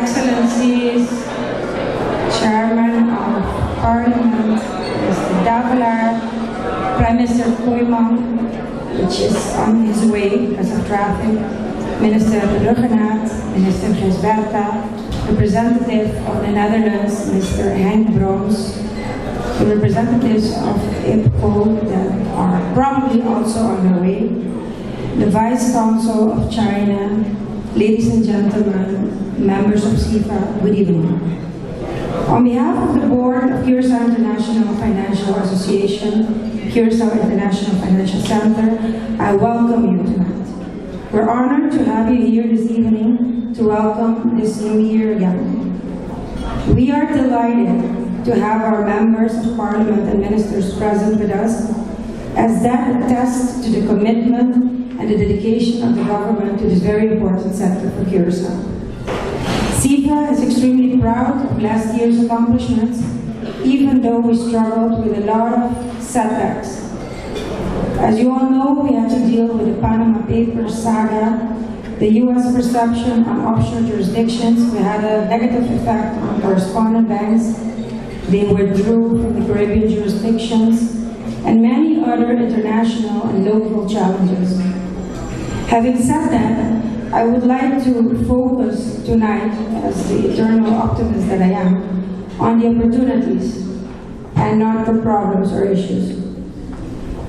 Excellencies, Chairman of Parliament, Mr. Davalar, Prime Minister Koyman, which is on his way because of traffic, Minister Ruggenaat, Minister Gisberta, representative of the Netherlands, Mr. Henk Broos, the representatives of IPCO that are probably also on their way, the Vice Consul of China, ladies and gentlemen, members of CIFA, good evening. On behalf of the Board of Curaçao International Financial Association, Curaçao International Financial Center, I welcome you tonight. We're honored to have you here this evening to welcome this new year again. We are delighted to have our members of Parliament and ministers present with us, as that attests to the commitment and the dedication of the government to this very important sector for Curaçao. CIFA is extremely proud of last year's accomplishments, even though we struggled with a lot of setbacks. As you all know, we had to deal with the Panama Papers saga, the US perception on offshore jurisdictions. We had a negative effect on correspondent banks. They withdrew from the Caribbean jurisdictions, and many other international and local challenges. Having said that, I would like to focus tonight, as the eternal optimist that I am, on the opportunities and not the problems or issues.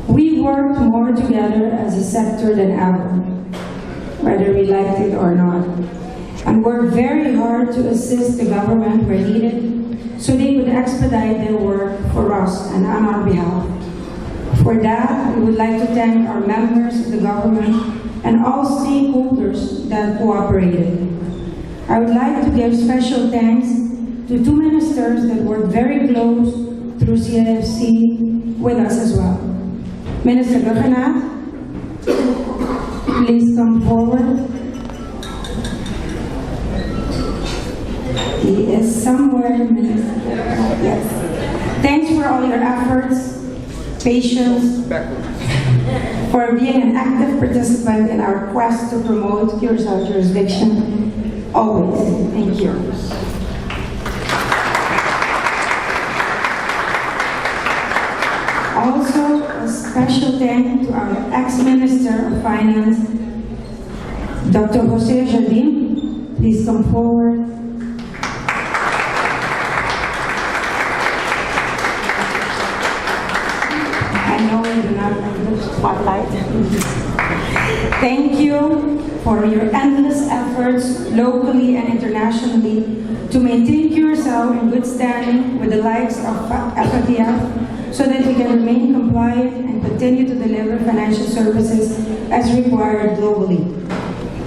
We worked more together as a sector than ever, whether we liked it or not, and worked very hard to assist the government where needed so they would expedite their work for us and on our behalf. For that, we would like to thank our members of the government and all stakeholders that cooperated. I would like to give special thanks to two ministers that worked very close through CIFC with us as well. Minister Ruggenaat, please come forward. He is somewhere, Minister. Yes. Thanks for all your efforts, patience, for being an active participant in our quest to promote Curaçao jurisdiction. Always. Thank you. Also, a special thank to our ex-Minister of Finance, Dr. José Jardim. Please come forward. Spotlight. Thank you for your endless efforts locally and internationally to maintain Curaçao in good standing with the likes of FATF so that we can remain compliant and continue to deliver financial services as required globally.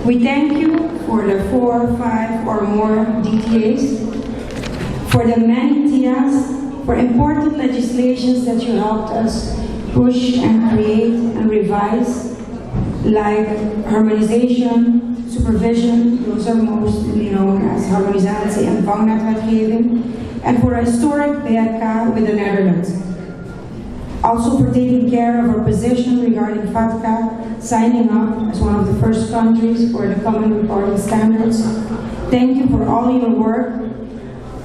We thank you for the 4, 5 or more DTAs, for the many TIAs, for important legislations that you helped us push and create and revise, like harmonization, supervision, those are mostly known as harmonisatie en vangnetwetgeving, and for a historic BRK with the Netherlands. Also for taking care of our position regarding FATCA, signing up as one of the first countries for the Common Reporting Standards. Thank you for all your work.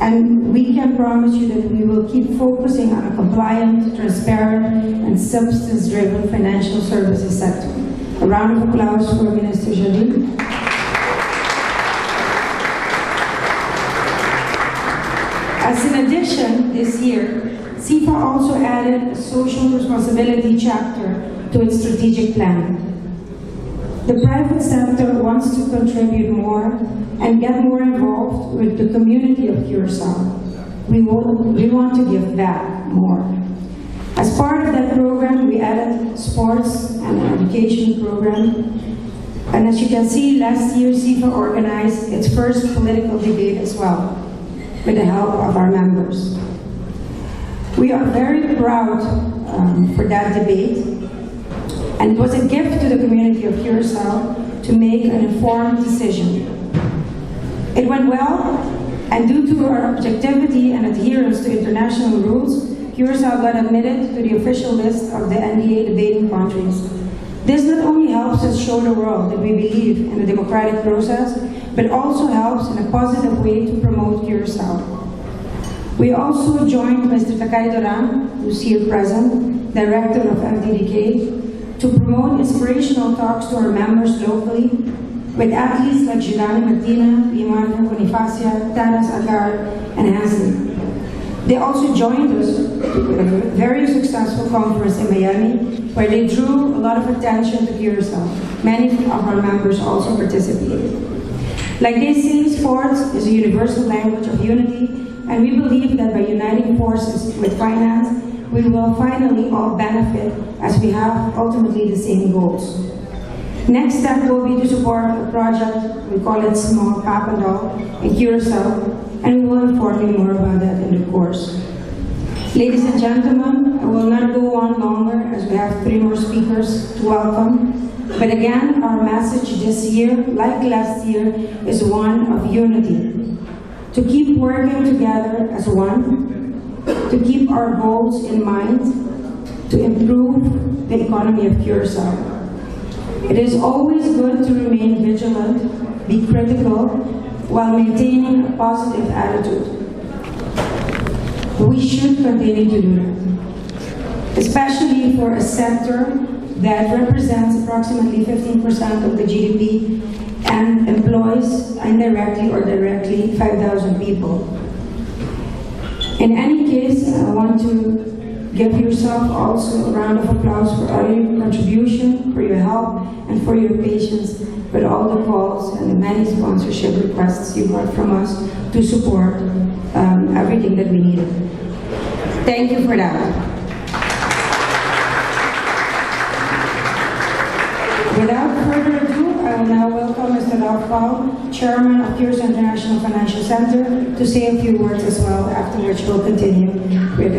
And we can promise you that we will keep focusing on a compliant, transparent, and substance-driven financial services sector. A round of applause for Minister Jardim. As an addition, this year, CIFA also added a social responsibility chapter to its strategic plan. The private sector wants to contribute more and get more involved with the community of Curaçao. We want to give back more. As part of that program, we added sports and an education program. And as you can see, last year CIFA organized its first political debate as well, with the help of our members. We are very proud for that debate. And it was a gift to the community of Curaçao to make an informed decision. It went well, and due to our objectivity and adherence to international rules, Curaçao got admitted to the official list of the NDA debating countries. This not only helps us show the world that we believe in the democratic process, but also helps in a positive way to promote Curaçao. We also joined Mr. Takay Duran, who's here present, Director of FDDK, to promote inspirational talks to our members locally with athletes like Giuliani Martina, Iman Bonifacia, Tanas Agar, and Hansen. They also joined us with a very successful conference in Miami, where they drew a lot of attention to Curaçao. Many of our members also participated. Like they say, sports is a universal language of unity, and we believe that by uniting forces with finance, we will finally all benefit as we have ultimately the same goals. Next step will be to support a project, we call it Small Capital, in Curaçao, and we will inform you more about that in due course. Ladies and gentlemen, I will not go on longer as we have 3 more speakers to welcome. But again, our message this year, like last year, is one of unity. To keep working together as one, to keep our goals in mind, to improve the economy of Curaçao. It is always good to remain vigilant, be critical, while maintaining a positive attitude. We should continue to do that, especially for a sector that represents approximately 15% of the GDP and employs indirectly or directly 5,000 people. In any case, I want to give yourself also a round of applause for all your contribution, for your help, and for your patience with all the calls and the many sponsorship requests you got from us to support everything that we needed. Thank you for that. Without further ado, I will now welcome Mr. Ralph Paul, Chairman of Curaçao International Financial Center, to say a few words as well, after which we'll continue with